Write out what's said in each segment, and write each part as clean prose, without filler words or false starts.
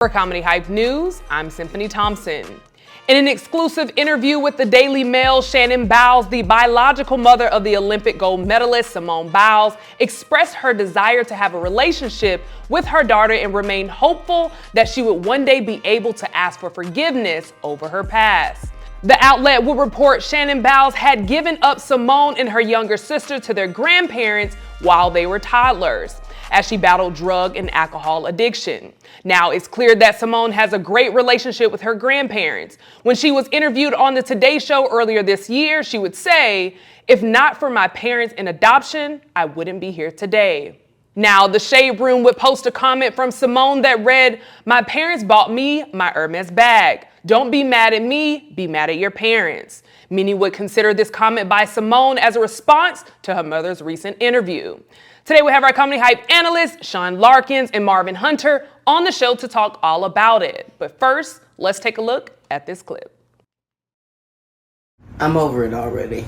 For Comedy Hype News, I'm Symphony Thompson. In an exclusive interview with the Daily Mail, Simone Biles, the biological mother of the Olympic gold medalist Simone Biles, expressed her desire to have a relationship with her daughter and remained hopeful that she would one day be able to ask for forgiveness over her past. The outlet will report Simone Biles had given up Simone and her younger sister to their grandparents while they were toddlers, as she battled drug and alcohol addiction. Now, it's clear that Simone has a great relationship with her grandparents. When she was interviewed on the Today Show earlier this year, she would say, "If not for my parents in adoption, I wouldn't be here today." Now, the Shade Room would post a comment from Simone that read, "My parents bought me my Hermes bag. Don't be mad at me, be mad at your parents." Many would consider this comment by Simone as a response to her mother's recent interview. Today we have our Comedy Hype analysts, Sean Larkins and Marvin Hunter, on the show to talk all about it. But first, let's take a look at this clip. I'm over it already.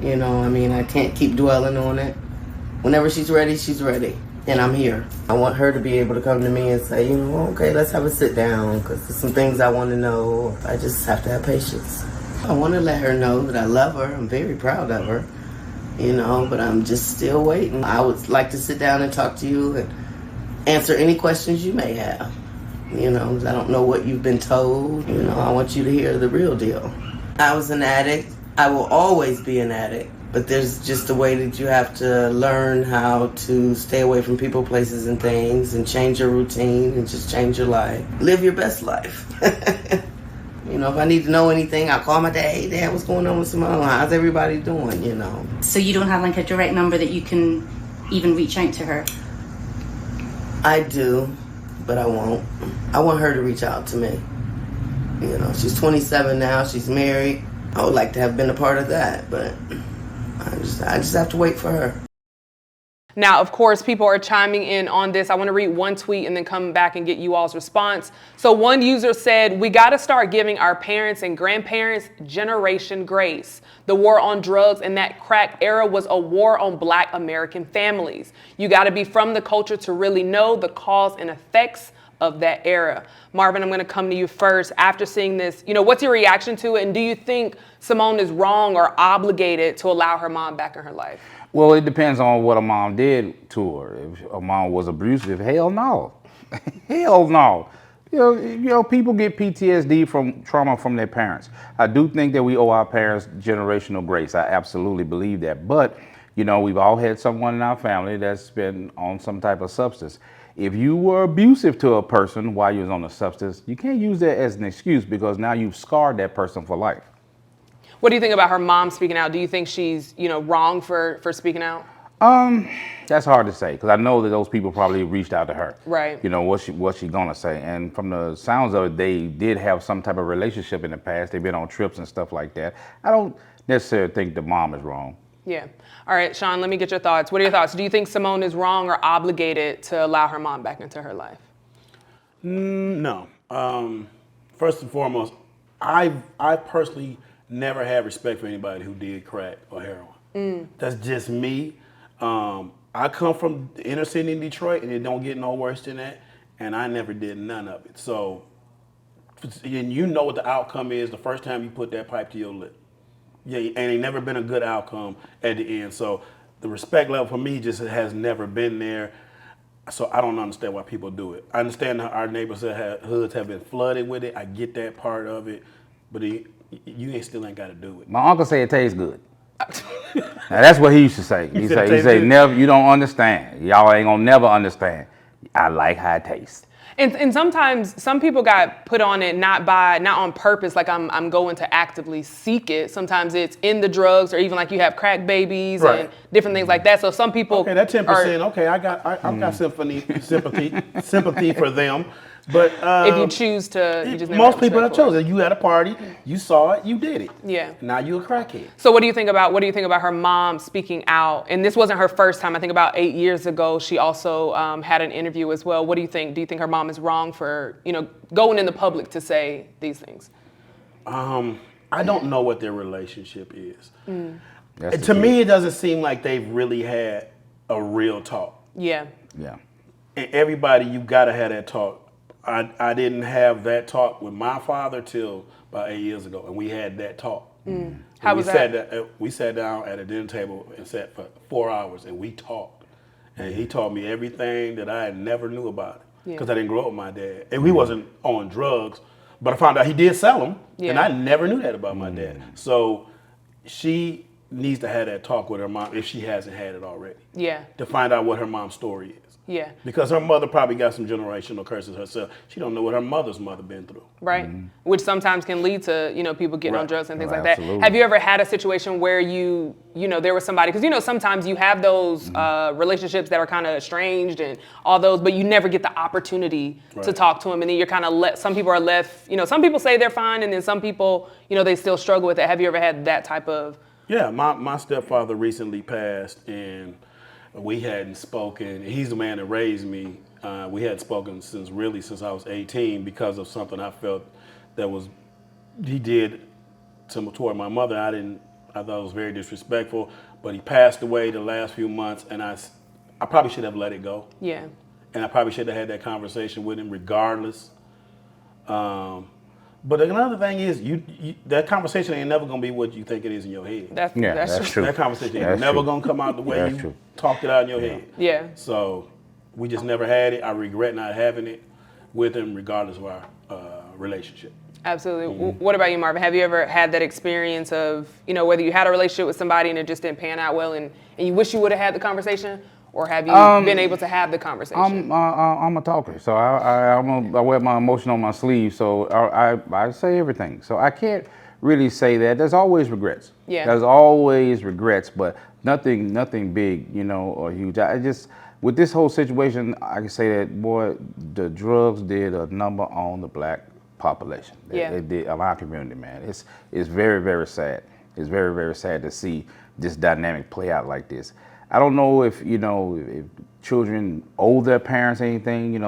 I can't keep dwelling on it. Whenever she's ready, and I'm here. I want her to be able to come to me and say, okay, let's have a sit down, because there's some things I want to know. I just have to have patience. I want to let her know that I love her. I'm very proud of her, but I'm just still waiting. I would like to sit down and talk to you and answer any questions you may have. I don't know what you've been told. I want you to hear the real deal. I was an addict. I will always be an addict. But there's just a way that you have to learn how to stay away from people, places, and things, and change your routine and just change your life. Live your best life. If I need to know anything, I'll call my dad. Hey, Dad, what's going on with Simone? How's everybody doing, So you don't have like a direct number that you can even reach out to her? I do, but I won't. I want her to reach out to me. She's 27 now. She's married. I would like to have been a part of that, but I just have to wait for her. Now, of course, people are chiming in on this. I want to read one tweet and then come back and get you all's response. So one user said, "We got to start giving our parents and grandparents generation grace. The war on drugs in that crack era was a war on Black American families. You got to be from the culture to really know the cause and effects of that era." Marvin, I'm going to come to you first. After seeing this, what's your reaction to it? And do you think Simone is wrong or obligated to allow her mom back in her life? Well, it depends on what a mom did to her. If a mom was abusive, hell no. Hell no. People get PTSD from trauma from their parents. I do think that we owe our parents generational grace. I absolutely believe that. But, we've all had someone in our family that's been on some type of substance. If you were abusive to a person while you was on a substance, you can't use that as an excuse, because now you've scarred that person for life. What do you think about her mom speaking out? Do you think she's, wrong for speaking out? That's hard to say, because I know that those people probably reached out to her. Right. What's she gonna say? And from the sounds of it, they did have some type of relationship in the past. They've been on trips and stuff like that. I don't necessarily think the mom is wrong. Yeah. All right, Sean, let me get your thoughts. What are your thoughts? Do you think Simone is wrong or obligated to allow her mom back into her life? No. First and foremost, I personally never had respect for anybody who did crack or heroin. That's just me. I come from the inner city in Detroit, and it don't get no worse than that, and I never did none of it. So, and you know what the outcome is the first time you put that pipe to your lip. Yeah, and it never been a good outcome at the end. So the respect level for me just has never been there. So I don't understand why people do it. I understand that our neighborhoods have been flooded with it. I get that part of it, but you still ain't got to do it. My uncle say it tastes good. Now, that's what he used to say. He say never. You don't understand. Y'all ain't gonna never understand. I like how it tastes. And sometimes some people got put on it not on purpose, like I'm going to actively seek it. Sometimes it's in the drugs, or even like you have crack babies and different things like that. So some people that 10%. Okay, I've got sympathy for them. But if you choose to, you just never most people have chosen. You at a party, you saw it, you did it. Yeah. Now you a crackhead. So what do you think about her mom speaking out? And this wasn't her first time. I think about 8 years ago, she also had an interview as well. What do you think? Do you think her mom is wrong for going in the public to say these things? I don't know what their relationship is. To me, it doesn't seem like they've really had a real talk. Yeah. Yeah. And everybody, you gotta have that talk. I didn't have that talk with my father till about 8 years ago, and we had that talk. How was that? We sat down at a dinner table and sat for 4 hours, and we talked. And he taught me everything that I never knew about it, because I didn't grow up with my dad. And he wasn't on drugs, but I found out he did sell them, and I never knew that about my dad. So she needs to have that talk with her mom if she hasn't had it already. Yeah. To find out what her mom's story is. Yeah. Because her mother probably got some generational curses herself. She don't know what her mother's mother been through. Right. Which sometimes can lead to, people getting on drugs and things like that. Have you ever had a situation where there was somebody, because sometimes you have those relationships that are kind of estranged and all those, but you never get the opportunity to talk to them, and then you're kind of some people are left, some people say they're fine, and then some people, they still struggle with it. Have you ever had that type of? Yeah, my stepfather recently passed, and we hadn't spoken. He's the man that raised me. We hadn't spoken since I was 18 because of something I felt that he did toward my mother. I thought it was very disrespectful, but he passed away the last few months, and I probably should have let it go. Yeah. And I probably should have had that conversation with him regardless. But another thing is, that conversation ain't never gonna be what you think it is in your head. That's true. That conversation ain't never gonna come out the way you talked it out in your head. Yeah. So we just never had it. I regret not having it with him, regardless of our relationship. Absolutely. What about you, Marvin? Have you ever had that experience of, whether you had a relationship with somebody and it just didn't pan out well, and you wish you would have had the conversation? Or have you been able to have the conversation? I'm a talker, so I wear my emotion on my sleeve, so I say everything. So I can't really say that. There's always regrets. Yeah. There's always regrets, but nothing big, or huge. With this whole situation, I can say that, boy, the drugs did a number on the black population. It did on our community, man. It's very, very sad. It's very, very sad to see this dynamic play out like this. I don't know if children owe their parents anything.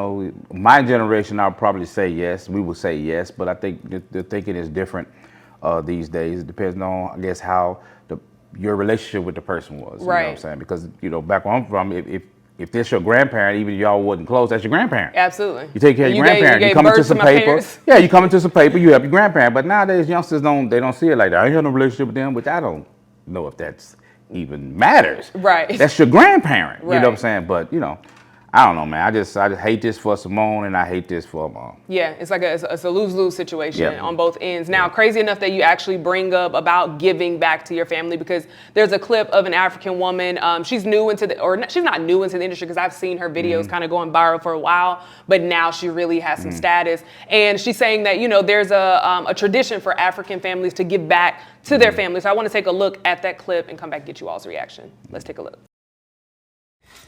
My generation, I'll probably say yes. We would say yes, but I think the thinking is different these days. It depends on, I guess, how your relationship with the person was. You know what I'm saying? Because back where I'm from, if this your grandparent, even if y'all wasn't close, that's your grandparent. Absolutely. You take care of your grandparent. You come into some paper. Yeah, you come into some paper. You help your grandparent. But nowadays, youngsters don't see it like that. I ain't got no relationship with them, which I don't know if that's even matters. Right. That's your grandparent. You know what I'm saying? But I don't know, man. I just hate this for Simone, and I hate this for Mom. Yeah, it's like it's a lose-lose situation on both ends. Now, crazy enough that you actually bring up about giving back to your family, because there's a clip of an African woman. She's new into she's not new into the industry, because I've seen her videos kind of going viral for a while, but now she really has some status. And she's saying that, there's a tradition for African families to give back to their families. So I want to take a look at that clip and come back and get you all's reaction. Let's take a look.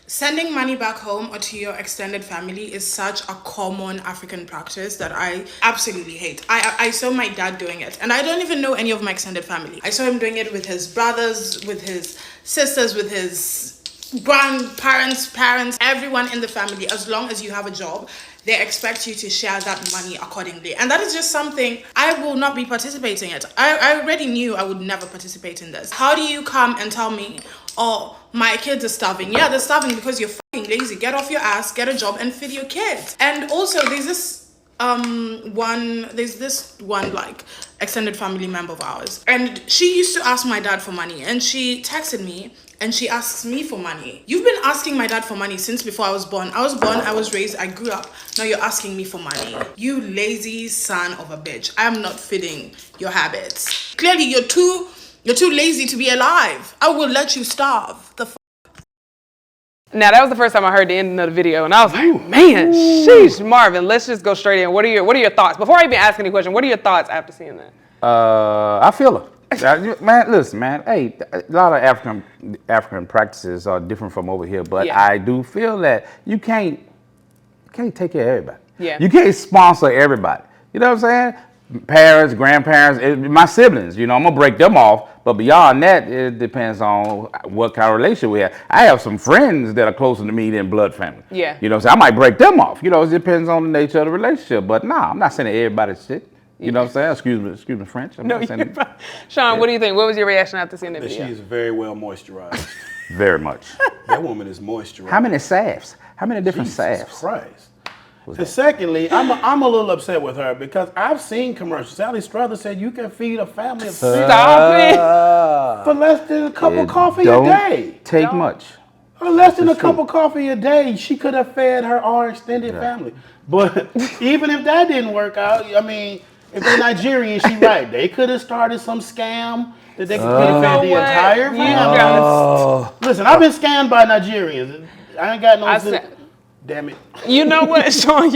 Sending money back home or to your extended family is such a common African practice that I absolutely hate. I saw my dad doing it, and I don't even know any of my extended family. I saw him doing it with his brothers, with his sisters, with his grandparents, parents, everyone in the family. As long as you have a job, they expect you to share that money accordingly. And that is just something I will not be participating in. I already knew I would never participate in this. How do you come and tell me, oh, my kids are starving? Yeah, they're starving because you're fucking lazy. Get off your ass, get a job, and feed your kids. And also, there's this one like extended family member of ours, and she used to ask my dad for money, and she texted me and she asks me for money. You've been asking my dad for money since before I was born. I was raised, I grew up. Now you're asking me for money. You lazy son of a bitch. I am not fitting your habits. Clearly you're too lazy to be alive. I will let you starve. Now, that was the first time I heard the end of the video, and I was like, man, sheesh, Marvin, let's just go straight in. What are your thoughts? Before I even ask any question, what are your thoughts after seeing that? I feel her. Man, listen, man. Hey, a lot of African practices are different from over here, but I do feel that you can't take care of everybody. Yeah. You can't sponsor everybody. You know what I'm saying? Parents, grandparents, my siblings. I'm gonna break them off, but beyond that, it depends on what kind of relationship we have. I have some friends that are closer to me than blood family. Yeah. So I might break them off. It depends on the nature of the relationship. But I'm not sending everybody shit. You know what I'm saying? Excuse me, French. Sean, what do you think? What was your reaction after seeing the video? She is very well moisturized. Very much. That woman is moisturized. How many salves? How many different salves? Jesus Christ. And secondly, I'm a little upset with her because I've seen commercials. Sally Struthers said you can feed a family of six Stop it. for less than a cup of coffee a Don't day. take much. Or less than a That's cup true. of coffee a day, she could have fed our extended family. But even if that didn't work out, I mean, if they're Nigerian, she right. They could have started some scam that they could have fed the what? entire You family. gotta- Listen, I've been scammed by Nigerians. I ain't got no. said- Damn it. You know what, Sean?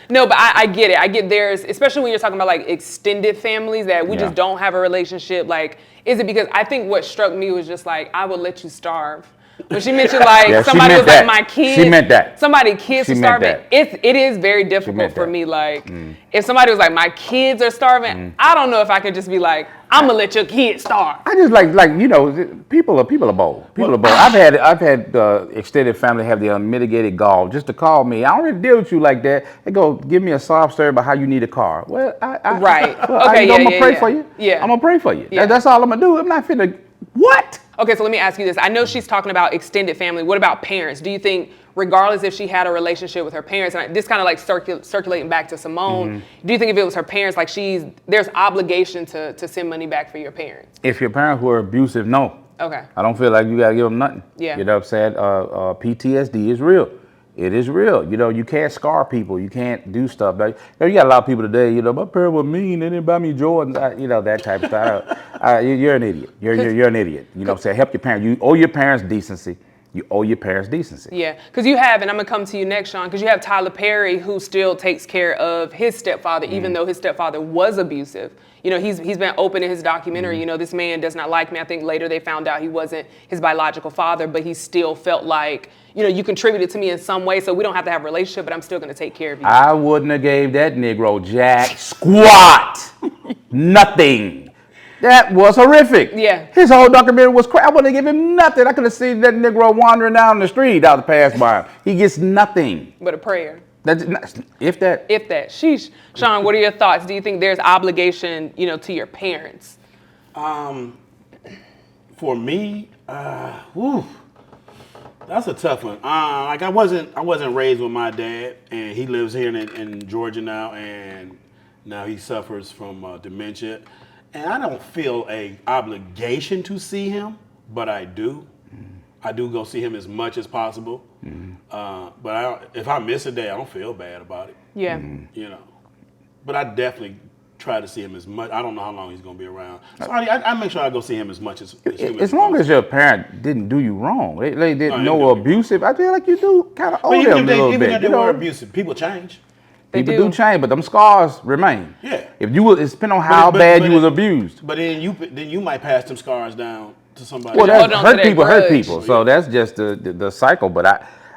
No, but I get it. I get theirs, especially when you're talking about like extended families that we just don't have a relationship. Like, is it because I think what struck me was just like, I would let you starve. When she mentioned like Yeah, she somebody meant was that. like my kids, She meant that. Somebody kids She are meant starving. that. It is very difficult meant for that. me. Like if somebody was like my kids are starving, I don't know if I could just be like, I'm gonna let your kids starve. I just like you know, people are bold. People are bold. I've had extended family have the unmitigated gall just to call me. I don't really deal with you like that. They go give me a sob story about how you need a car. Well, Right. Well, Okay, I'm gonna yeah, pray yeah. for you. Yeah. I'm gonna pray for you. Yeah. That's all I'm gonna do. I'm not finna what? Okay, so let me ask you this. I know she's talking about extended family. What about parents? Do you think, regardless if she had a relationship with her parents, and this kind of like circulating back to Simone, do you think if it was her parents, like there's obligation to send money back for your parents? If your parents were abusive, no. Okay. I don't feel like you gotta give them nothing. Yeah. You know what I'm saying? PTSD is real. It is real. You know, you can't scar people. You can't do stuff. Like, you know, you got a lot of people today, you know, my parents were mean. They didn't buy me Jordans. You know, that type of stuff. You're an idiot. You're an idiot. You know what I'm saying? Help your parents. You owe your parents decency. You owe your parents decency. Yeah, because you have, and I'm gonna come to you next, Sean, because you have Tyler Perry who still takes care of his stepfather, even though his stepfather was abusive. You know, he's been open in his documentary. You know, this man does not like me. I think later they found out he wasn't his biological father, but he still felt like, you know, you contributed to me in some way, so we don't have to have a relationship, but I'm still gonna take care of you. I wouldn't have gave that Negro jack squat. Nothing. That was horrific. Yeah. His whole documentary was crap. I wouldn't have given him nothing. I could have seen that Negro wandering down the street out the pass by him. He gets nothing. But a prayer. That's not, if that. Sheesh. Sean, what are your thoughts? Do you think there's obligation, you know, to your parents? For me, that's a tough one. Like I wasn't raised with my dad, and he lives here in Georgia now, and now he suffers from dementia, and I don't feel a obligation to see him, but I do. I do go see him as much as possible. But if I miss a day, I don't feel bad about it. Yeah. You know, but I definitely try to see him as much. I don't know how long he's going to be around. So I make sure I go see him as much as humanly As long as possible. your parent didn't do you wrong, they didn't No, know they didn't. abusive. I feel like you do kind of owe But them a little even bit. if they You know? were abusive, people change. People do. do change, but them scars remain. Yeah. If you was, it's depending on how bad you was abused. But then you might pass them scars down to somebody. Well, else. Hold that's on to hurt that people. Hurt grudge. people. So that's just the cycle. But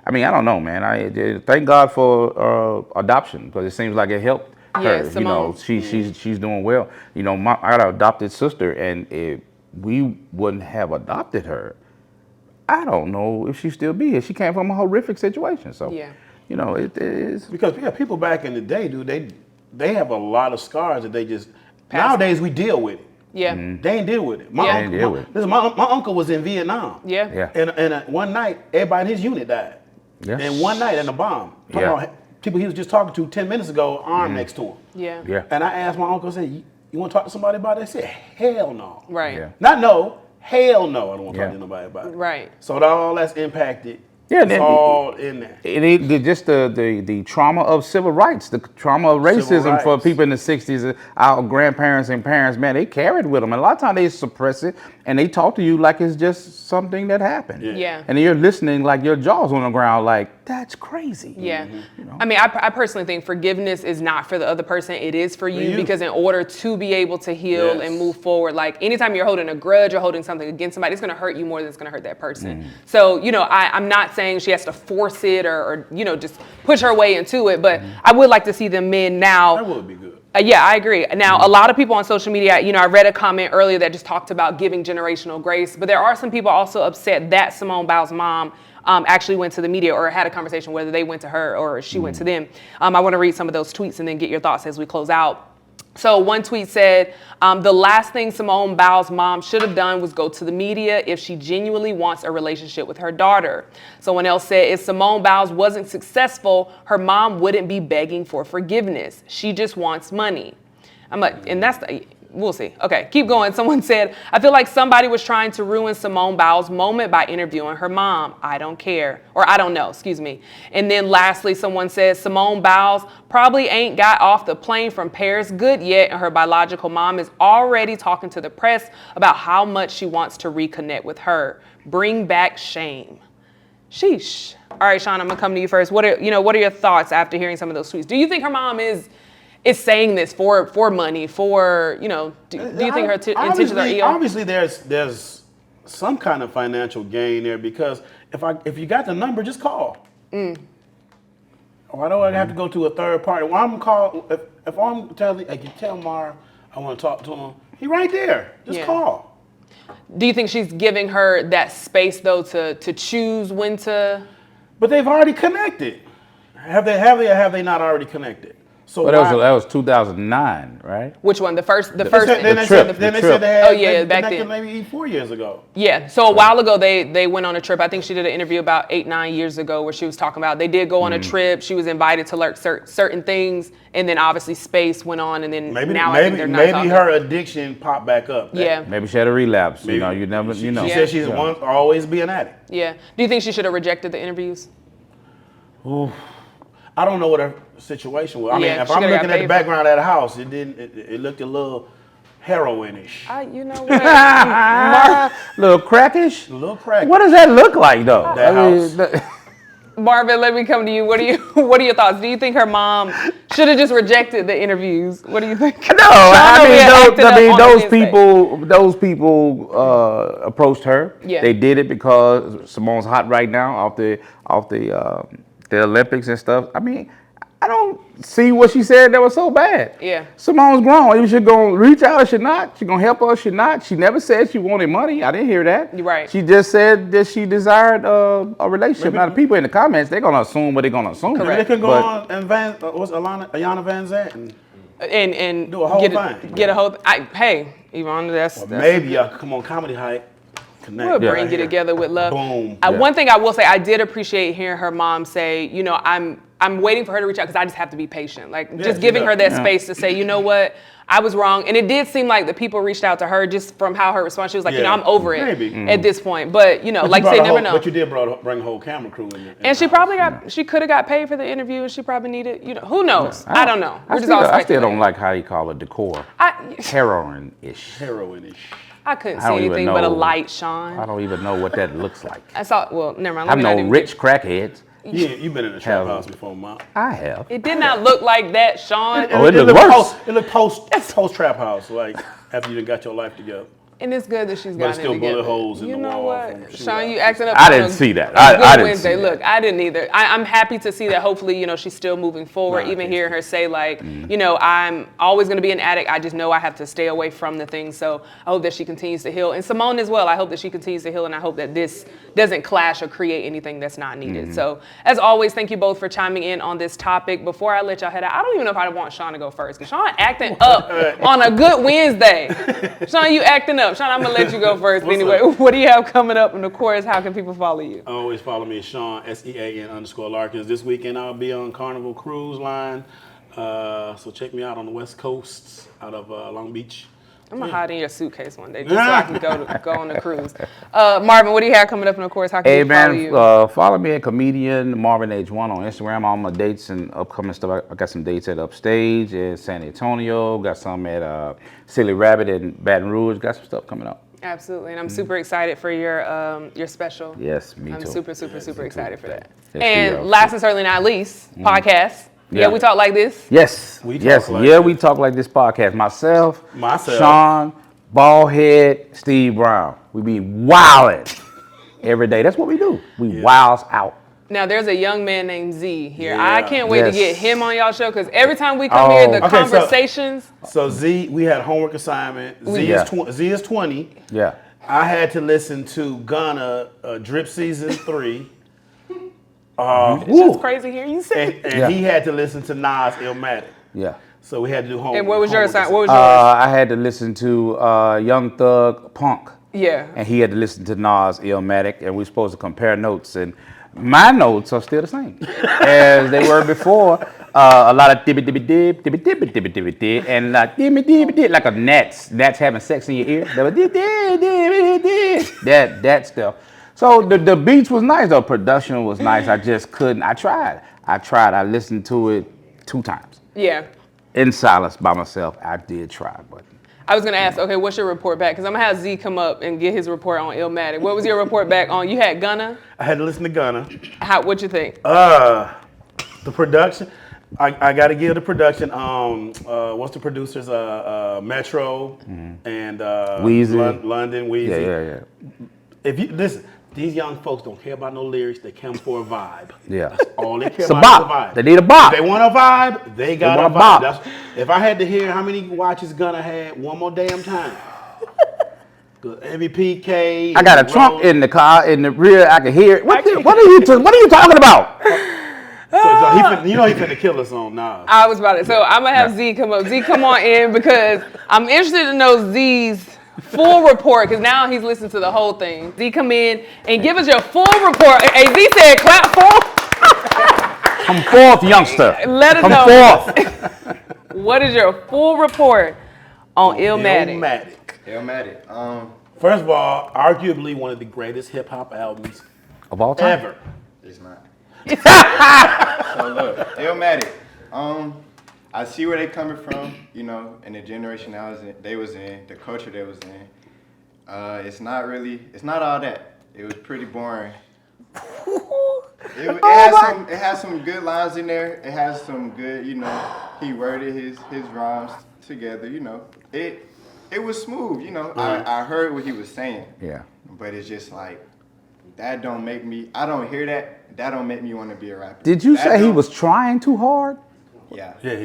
I mean, I don't know, man. I thank God for adoption because it seems like it helped her. You know, Simone. she's doing well. You know, I got an adopted sister, and if we wouldn't have adopted her, I don't know if she'd still be here. She came from a horrific situation. So, Yeah. you know, it is. Because people back in the day, dude, they have a lot of scars that they just nowadays we deal with it. Yeah. They ain't deal with it. Yeah. They ain't deal with it. Listen, my uncle was in Vietnam. Yeah. Yeah. And one night, everybody in his unit died. Yeah. And one night in a bomb. Talking Yeah. about people he was just talking to 10 minutes ago, arm next to him. Yeah. Yeah. And I asked my uncle, I said, you want to talk to somebody about it? He said, hell no. Right. Yeah. Not no, hell no, I don't want to talk Yeah. to nobody about it. Right. So all that's impacted. Yeah, It's all in there. Just the trauma of civil rights, the trauma of racism for rights. people in the 60s, our grandparents and parents, man, they carried with them. And a lot of times they suppress it and they talk to you like it's just something that happened. Yeah. And you're listening like your jaw's on the ground like, that's crazy. Yeah. You know? I mean, I personally think forgiveness is not for the other person. It is for you, because in order to be able to heal Yes. and move forward, like anytime you're holding a grudge or holding something against somebody, it's going to hurt you more than it's going to hurt that person. So, you know, I'm not saying she has to force it or, you know, just push her way into it. But I would like to see the men now. That would be good. Yeah, I agree. Now, a lot of people on social media, you know, I read a comment earlier that just talked about giving generational grace, but there are some people also upset that Simone Biles' mom actually went to the media or had a conversation, whether they went to her or she went to them. I want to read some of those tweets and then get your thoughts as we close out. So one tweet said, the last thing Simone Biles' mom should have done was go to the media if she genuinely wants a relationship with her daughter. Someone else said, if Simone Biles wasn't successful, her mom wouldn't be begging for forgiveness. She just wants money. I'm like, and that's the... We'll see. Okay, keep going. Someone said, I feel like somebody was trying to ruin Simone Biles' moment by interviewing her mom. I don't care. Or I don't know, excuse me. And then lastly, someone said, Simone Biles probably ain't got off the plane from Paris good yet, and her biological mom is already talking to the press about how much she wants to reconnect with her. Bring back shame. Sheesh. All right, Sean, I'm gonna come to you first. What are your thoughts after hearing some of those tweets? Do you think her mom is saying this for money, for, do you think her intentions are ill? Obviously, there's some kind of financial gain there, because if you got the number, just call. Why do I have to go to a third party? Well, if I'm telling, like, you tell Mar I want to talk to him, he right there. Just call. Do you think she's giving her that space though to choose when to? But they've already connected. Have they or have they not already connected? So that was 2009, right? Which one? The first. Then they said they had back then, maybe 4 years ago. Yeah. So a while ago they went on a trip. I think she did an interview about 8-9 years ago where she was talking about they did go on a trip. She was invited to learn certain things, and then obviously space went on, and then now I think they're not talking. Her addiction popped back up. Yeah. Maybe she had a relapse. Maybe. You never. She said she's always be an addict. Yeah. Do you think she should have rejected the interviews? Ooh. I don't know what her situation was. I mean, if I'm looking at the background of the house, it looked a little heroin-ish. You know what? Little crackish? A little crackish. What does that look like, though? That house. Marvin, let me come to you. What are your thoughts? Do you think her mom should have just rejected the interviews? What do you think? No, those people approached her. Yeah. They did it because Simone's hot right now off the Olympics and stuff. I mean, I don't see what she said that was so bad. Yeah. Simone's grown. Either she's going to reach out or she not. She's going to help her or she not. She never said she wanted money. I didn't hear that. You're right. She just said that she desired a relationship. Now, the people in the comments, they're going to assume what they're going to assume. Correct. They can go on and Ayana Van Zant and do a whole thing. Get a whole. Hey, Yvonne, that's maybe y'all come on Comedy Hype. We'll bring you together with love. Boom. One thing I will say, I did appreciate hearing her mom say, I'm waiting for her to reach out because I just have to be patient. Like, just giving her that space to say, you know what, I was wrong. And it did seem like the people reached out to her just from how her response. She was like, I'm over it at this point. But, like you say, never know. But you did bring a whole camera crew in there. And she probably she could have got paid for the interview, and she probably needed, who knows? I don't know. I still don't like how you call it decor. Heroin-ish. Heroin-ish. I couldn't see anything but a light, Sean. I don't even know what that looks like. I saw. Well, never mind. I'm no rich crackheads. Yeah, you've been in a trap house before, Mom. I have. It did not look like that, Sean. It looked worse. It looked post trap house, like after you got your life together. And it's good that she's But gotten it's still it together. bullet holes in the wall. You know what, Sean, you was. acting up. I didn't see that. I didn't Wednesday. see that. Look, I didn't either. I'm happy to see that. Hopefully, she's still moving forward. Even hearing her say, like, I'm always going to be an addict. I just know I have to stay away from the things. So I hope that she continues to heal. And Simone as well. I hope that she continues to heal, and I hope that this doesn't clash or create anything that's not needed. So as always, thank you both for chiming in on this topic. Before I let y'all head out, I don't even know if I want Sean to go first, because Sean acting up on a good Wednesday. Sean, you acting up. Sean, I'm going to let you go first. But anyway, what do you have coming up? And of course, how can people follow you? Always follow me, Sean, SEAN_Larkins. This weekend I'll be on Carnival Cruise Line. So check me out on the West Coast out of Long Beach. I'm going to hide in your suitcase one day just so I can go on the cruise. Marvin, what do you have coming up? And of course, how can people follow you? Follow me at comedian Marvin H1 on Instagram. All my dates and upcoming stuff. I got some dates at Upstage in San Antonio. Got some at Silly Rabbit in Baton Rouge. Got some stuff coming up. Absolutely, and I'm super excited for your special. Yes, me too. I'm super excited for that. Yes, and last and certainly not least, podcast. Yeah, we talk like this. Yes, we talk like this podcast. Myself, Sean, Ballhead, Steve Brown. We be wilding every day. That's what we do. We wilds out. Now, there's a young man named Z here. Yeah. I can't wait to get him on y'all show, because every time we come here, the conversations. So Z, we had homework assignment. Z is 20. Yeah. I had to listen to Ghana Drip Season 3. It's just crazy hearing you say. And he had to listen to Nas Illmatic. Yeah. So we had to do homework. And what was your homework assignment? What was yours? I had to listen to Young Thug Punk. Yeah. And he had to listen to Nas Illmatic, and we were supposed to compare notes. And my notes are still the same as they were before. A lot of dibby dibby dib, dibby dibby dibby dibby dib, and like dibby dibby dib, like a gnats having sex in your ear. That stuff. So the beats was nice, the production was nice. I just couldn't. I tried. I listened to it 2 times. Yeah. In silence by myself. I did try, but. I was gonna ask, okay, what's your report back? Because I'm gonna have Z come up and get his report on Illmatic. What was your report back on? You had Gunna. I had to listen to Gunna. What'd you think? The production. I got to give the production. What's the producers? Metro and Weezy. London Weezy. Yeah. If you listen, these young folks don't care about no lyrics. They come for a vibe. Yeah. That's all they care It's a about. bop. Is a vibe. They need a bop. If they want a vibe, they got want a a vibe. bop. If I had to hear how many watches Gunna had one more damn time. MVPK. I got a trunk in the car in the rear. I can hear it. What are you talking about? So he finna kill us on Nas. I was about it. So I'm gonna have Z come up. Z, come on in because I'm interested to know Z's full report because now he's listened to the whole thing. Z, come in and give us your full report. Hey, Z said clap for. Come forth, youngster. Let us Come know. forth. What is your full report on Illmatic? Illmatic. First of all, arguably one of the greatest hip hop albums Of all time. ever. It's not. So look, Illmatic. I see where they coming from, and the generation they was in, the culture they was in. It's not all that. It was pretty boring. It has some good lines in there. It has some good, he worded his rhymes together, It was smooth, I heard what he was saying. Yeah. But it's just like, I don't hear that. That don't make me want to be a rapper. Did you say he was trying too hard? Yeah. Yeah,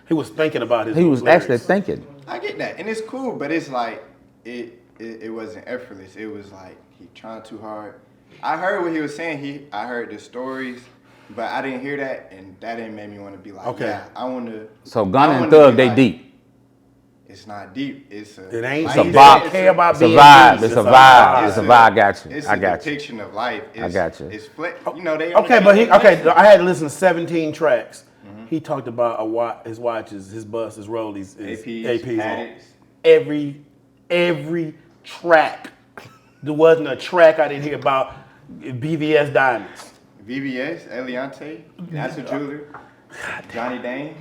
he was thinking about his He was lyrics. actually thinking. I get that, and it's cool, but it's like it wasn't effortless. It was like he trying too hard. I heard what he was saying. I heard the stories, but I didn't hear that, and that didn't make me want to be like, Okay. yeah, I want to. So Gunna and Thug, they deep. It's not deep. It ain't It's a deep. bop. They don't care about It's a being vibe. deep. It's a vibe. It's a vibe. I got you. It's I a got you. depiction of life. I got you. It's they Okay, but I had to listen to 17 tracks. He talked about his watches, his bus, his rollies, his APs. addicts. Every track. There wasn't a track I didn't hear about BVS diamonds. VVS, Eliante, That's a Jeweler, Johnny Dane.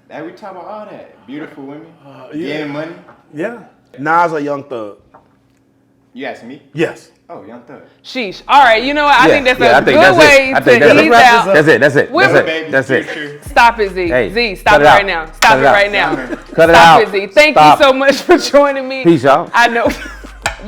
That we talk about all that. Beautiful women, getting money. Yeah. Nas or Young Thug? You ask me? Yes. Oh, Young Thug. Sheesh. All right, you know what? I think that's a good way to ease out. That's it. Stop it, Z. Hey, Z, stop cut it it out. right now. Stop Cut it it out. right now. Cut it Stop out. it, Z. Thank Stop. you so much for joining me. Peace, y'all. I know.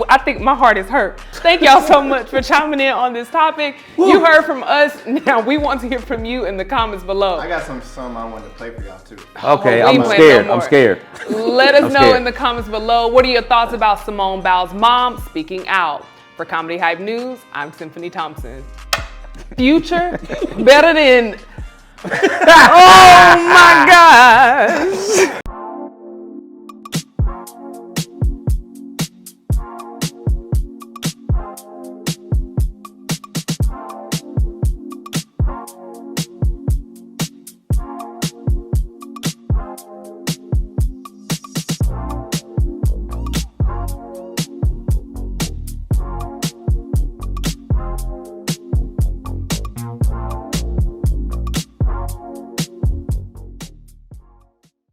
I think my heart is hurt. Thank y'all so much for chiming in on this topic. You heard from us. Now we want to hear from you in the comments below. I got some I wanted to play for y'all too. Okay, we I'm play scared. no I'm more. scared. Let us I'm know scared. in the comments below. What are your thoughts about Simone Biles' mom speaking out? For Comedy Hype News, I'm Symphony Thompson. Future better than. Oh my God.